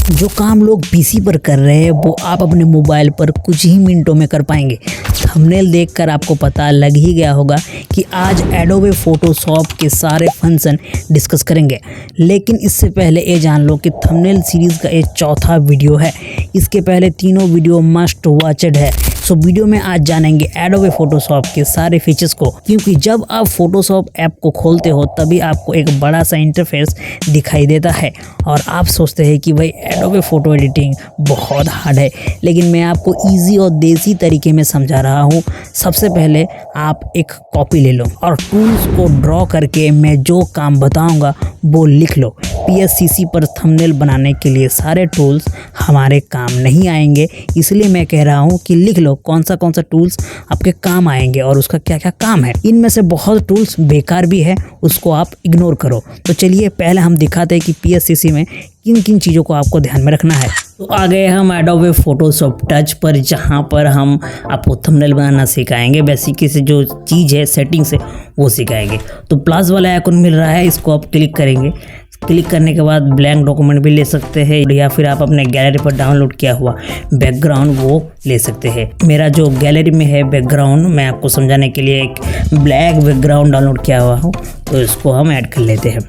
जो काम लोग पीसी पर कर रहे हैं वो आप अपने मोबाइल पर कुछ ही मिनटों में कर पाएंगे। थंबनेल देखकर आपको पता लग ही गया होगा कि आज एडोबे फोटोशॉप के सारे फंक्शन डिस्कस करेंगे। लेकिन इससे पहले ये जान लो कि थंबनेल सीरीज़ का ये चौथा वीडियो है। इसके पहले तीनों वीडियो मस्ट वॉचड है। सो वीडियो में आज जानेंगे एडोबे फोटोशॉप के सारे फीचर्स को, क्योंकि जब आप फोटोशॉप ऐप को खोलते हो तभी आपको एक बड़ा सा इंटरफेस दिखाई देता है और आप सोचते हैं कि भाई एडोबे फोटो एडिटिंग बहुत हार्ड है। लेकिन मैं आपको इजी और देसी तरीके में समझा रहा हूँ। सबसे पहले आप एक कॉपी ले लो और टूल्स को ड्रॉ करके मैं जो काम बताऊँगा वो लिख लो। PSCC पर थंबनेल बनाने के लिए सारे टूल्स हमारे काम नहीं आएंगे, इसलिए मैं कह रहा हूँ कि लिख लो कौन सा टूल्स आपके काम आएंगे और उसका क्या क्या काम है। इनमें से बहुत टूल्स बेकार भी है, उसको आप इग्नोर करो। तो चलिए पहले हम दिखाते हैं कि PSCC में किन किन चीज़ों को आपको ध्यान में रखना है। तो आ गए हम एडोबे फोटोशॉप टच पर, जहाँ पर हम आपको थंबनेल बनाना सिखाएंगे। बेसिक से जो चीज़ है सेटिंग से वो सिखाएंगे। तो प्लस वाला आइकन मिल रहा है, इसको आप क्लिक करेंगे। क्लिक करने के बाद ब्लैंक डॉक्यूमेंट भी ले सकते हैं या फिर आप अपने गैलरी पर डाउनलोड किया हुआ बैकग्राउंड वो ले सकते हैं। मेरा जो गैलरी में है बैकग्राउंड, मैं आपको समझाने के लिए एक ब्लैक बैकग्राउंड डाउनलोड किया हुआ हूँ, तो इसको हम ऐड कर लेते हैं।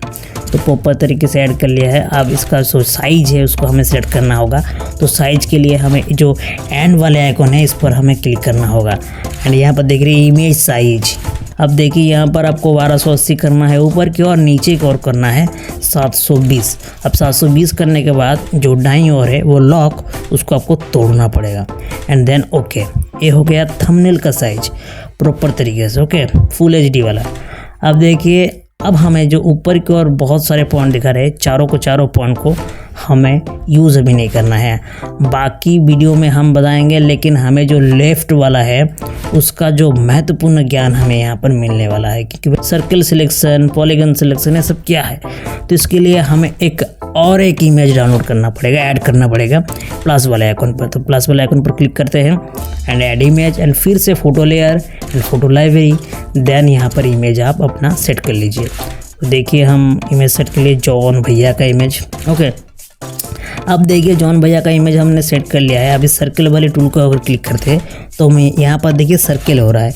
तो प्रॉपर तरीके से ऐड कर लिया है। अब इसका जो साइज है उसको हमें सेलेक्ट करना होगा। तो साइज के लिए हमें जो एंड वाले आइकन है इस पर हमें क्लिक करना होगा। एंड यहाँ पर देख रही इमेज साइज, अब देखिए यहाँ पर आपको 1280 करना है ऊपर की और नीचे की ओर करना है 720। अब 720 करने के बाद जो दाईं ओर है वो लॉक, उसको आपको तोड़ना पड़ेगा। एंड देन ओके, ये हो गया थंबनेल का साइज प्रॉपर तरीके से। ओके, फुल HD वाला। अब देखिए, अब हमें जो ऊपर की ओर बहुत सारे पॉइंट दिखा रहे हैं, चारों पॉइंट को हमें यूज़ अभी नहीं करना है, बाकी वीडियो में हम बताएंगे। लेकिन हमें जो लेफ़्ट वाला है उसका जो महत्वपूर्ण ज्ञान हमें यहाँ पर मिलने वाला है, क्योंकि सर्कल सिलेक्शन, पॉलीगन सिलेक्शन, ये सब क्या है। तो इसके लिए हमें एक इमेज डाउनलोड करना पड़ेगा, ऐड करना पड़ेगा प्लस वाले आइकन पर। तो प्लस वाले आइकन पर क्लिक करते हैं एंड ऐड इमेज, एंड फिर से photo layer and photo library, then यहाँ पर इमेज आप अपना सेट कर लीजिए। तो देखिए हम इमेज सेट के लिए जॉन भैया का इमेज। ओके, अब देखिए जॉन भैया का इमेज हमने सेट कर लिया है। अब इस सर्कल वाले टूल को अगर क्लिक करते हैं तो हमें यहाँ पर देखिए सर्कल हो रहा है,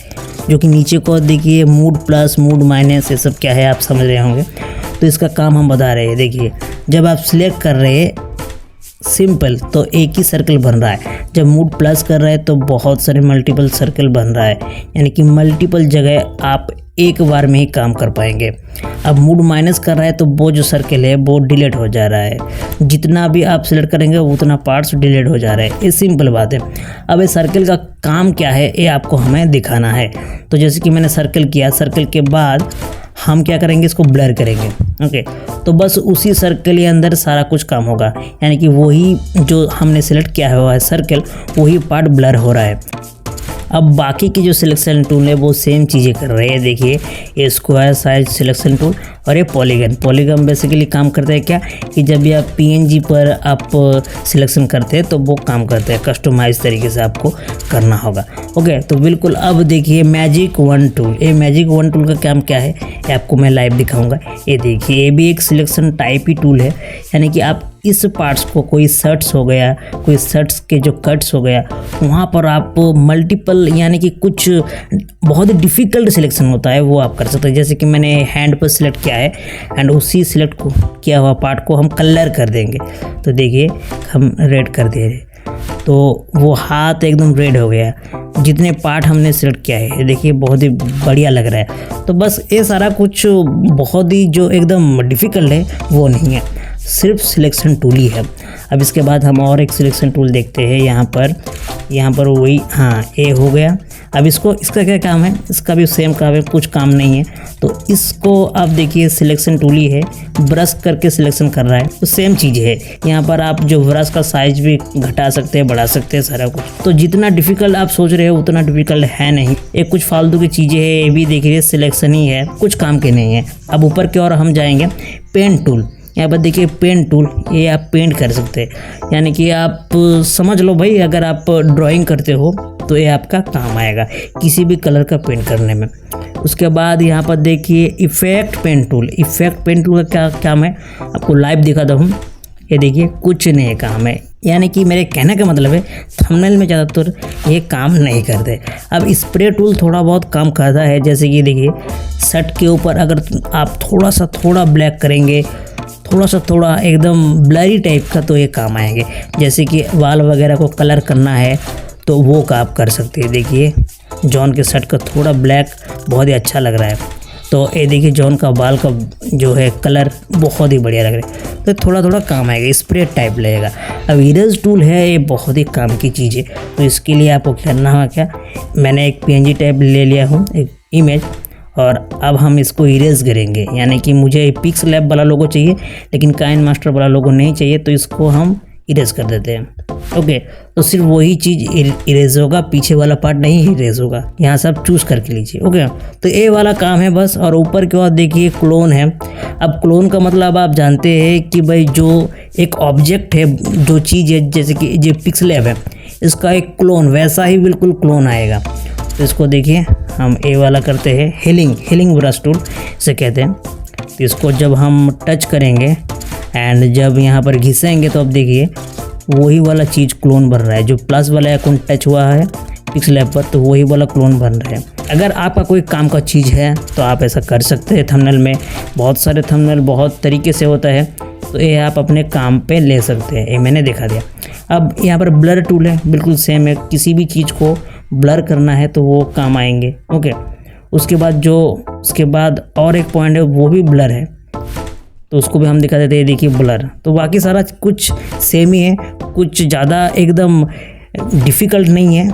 जो कि नीचे को देखिए मूड प्लस, मूड माइनस, ये सब क्या है आप समझ रहे होंगे। तो इसका काम हम बता रहे हैं। देखिए जब आप सिलेक्ट कर रहे हैं सिंपल तो एक ही सर्कल बन रहा है, जब मूड प्लस कर रहे हैं तो बहुत सारे मल्टीपल सर्कल बन रहा है, यानी कि मल्टीपल जगह आप एक बार में ही काम कर पाएंगे। अब मूड माइनस कर रहा है तो वो जो सर्कल है वो डिलीट हो जा रहा है, जितना भी आप सिलेक्ट करेंगे उतना पार्ट्स डिलीट हो जा रहे हैं। ये सिंपल बात है। अब ये सर्कल का काम क्या है ये आपको हमें दिखाना है। तो जैसे कि मैंने सर्कल किया, सर्कल के बाद हम क्या करेंगे, इसको ब्लर करेंगे। ओके, तो बस उसी सर्कल के अंदर सारा कुछ काम होगा, यानी कि वही जो हमने सेलेक्ट किया हुआ है सर्कल, वही पार्ट ब्लर हो रहा है। अब बाकी की जो सिलेक्शन टूल है वो सेम चीज़ें कर रहे हैं। देखिए ये स्क्वायर साइज सिलेक्शन टूल और ये पॉलीगन बेसिकली काम करते हैं क्या, कि जब भी आप PNG पर आप सिलेक्शन करते हैं तो वो काम करते हैं, कस्टमाइज तरीके से आपको करना होगा। ओके, तो बिल्कुल। अब देखिए मैजिक 1 टूल, ये मैजिक 1 टूल का काम क्या है ये आपको मैं लाइव दिखाऊंगा। ये देखिए ये भी एक सिलेक्शन टाइप ही टूल है, यानी कि आप इस पार्ट्स को, कोई शर्ट्स हो गया, कोई शर्ट्स के जो कट्स हो गया, वहाँ पर आप मल्टीपल, यानी कि कुछ बहुत डिफ़िकल्ट सिलेक्शन होता है वो आप कर सकते हैं। जैसे कि मैंने हैंड पर सिलेक्ट किया है एंड उसी सिलेक्ट किया हुआ पार्ट को हम कलर कर देंगे। तो देखिए हम रेड कर दे रहे, तो वो हाथ एकदम रेड हो गया। जितने पार्ट हमने सिलेक्ट किया है देखिए बहुत ही बढ़िया लग रहा है। तो बस ये सारा कुछ बहुत ही जो एकदम डिफ़िकल्ट है वो नहीं है, सिर्फ सिलेक्शन टूल ही है। अब इसके बाद हम और एक सिलेक्शन टूल देखते हैं। यहाँ पर वही, हाँ ये हो गया। अब इसका क्या काम है, इसका भी सेम काम है, कुछ काम नहीं है। तो इसको आप देखिए सिलेक्शन टूल ही है, ब्रश करके सिलेक्शन कर रहा है, तो सेम चीज़ है। यहाँ पर आप जो ब्रश का साइज भी घटा सकते हैं, बढ़ा सकते हैं, सारा कुछ। तो जितना डिफ़िकल्ट आप सोच रहे हो उतना डिफ़िकल्ट है नहीं। ये कुछ फालतू की चीज़ें हैं, ये भी देखिए सिलेक्शन ही है, कुछ काम के नहीं है। अब ऊपर की ओर हम जाएंगे, पेन टूल। यहाँ पर देखिए पेन टूल, ये आप पेंट कर सकते हैं, यानी कि आप समझ लो भाई अगर आप ड्राइंग करते हो तो ये आपका काम आएगा किसी भी कलर का पेंट करने में। उसके बाद यहाँ पर देखिए effect pen tool. Effect pen tool का क्या काम है आपको लाइव दिखाता हूँ। ये देखिए कुछ नहीं काम है, यानी कि मेरे कहने का मतलब है थंबनेल में ज़्यादातर ये काम नहीं करते। अब स्प्रे टूल थोड़ा बहुत काम करता है, जैसे कि देखिए शर्ट के ऊपर अगर आप थोड़ा ब्लैक करेंगे, थोड़ा एकदम ब्लरी टाइप का, तो ये काम आएंगे। जैसे कि बाल वगैरह को कलर करना है तो वो काम कर सकते हैं। देखिए जॉन के शर्ट का थोड़ा ब्लैक बहुत ही अच्छा लग रहा है, तो ये देखिए जॉन का बाल का जो है कलर बहुत ही बढ़िया लग रहा है, तो थोड़ा काम आएगा, स्प्रे टाइप लगेगा। अब इरेज टूल है, ये बहुत ही काम की चीज़ है। तो इसके लिए आपको करना होगा क्या, मैंने एक PNG टाइप ले लिया हूँ, एक इमेज, और अब हम इसको इरेज करेंगे। यानी कि मुझे पिक्सलैब वाला लोगो चाहिए लेकिन काइनमास्टर वाला लोगो नहीं चाहिए, तो इसको हम इरेज कर देते हैं। ओके, तो सिर्फ वही चीज़ इरेज होगा, पीछे वाला पार्ट नहीं इरेज होगा। यहाँ सब चूज़ करके लीजिए। ओके, तो ये वाला काम है बस। और ऊपर के बाद देखिए क्लोन है। अब क्लोन का मतलब आप जानते हैं कि भाई जो एक ऑब्जेक्ट है, जो चीज़ है, जैसे कि जो पिक्सलैब है, इसका एक क्लोन वैसा ही बिल्कुल क्लोन आएगा। तो इसको देखिए हम ए वाला करते हैं, हीलिंग ब्रश टूल इसे कहते हैं। तो इसको जब हम टच करेंगे एंड जब यहाँ पर घिसेंगे तो अब देखिए वही वाला चीज़ क्लोन बन रहा है। जो प्लस वाला आइकन टच हुआ है पिक्सलैब पर, तो वही वाला क्लोन बन रहा है। अगर आपका कोई काम का चीज़ है तो आप ऐसा कर सकते हैं। थंबनेल में बहुत सारे थंबनेल बहुत तरीके से होता है, तो ये आप अपने काम पे ले सकते हैं। ये मैंने दिखा दिया। अब यहाँ पर ब्लर टूल है, बिल्कुल सेम है। किसी भी चीज़ को ब्लर करना है तो वो काम आएंगे। ओके, उसके बाद और एक पॉइंट है, वो भी ब्लर है, तो उसको भी हम दिखा देते हैं। देखिए ब्लर, तो बाकी सारा कुछ सेम ही है, कुछ ज़्यादा एकदम डिफ़िकल्ट नहीं है।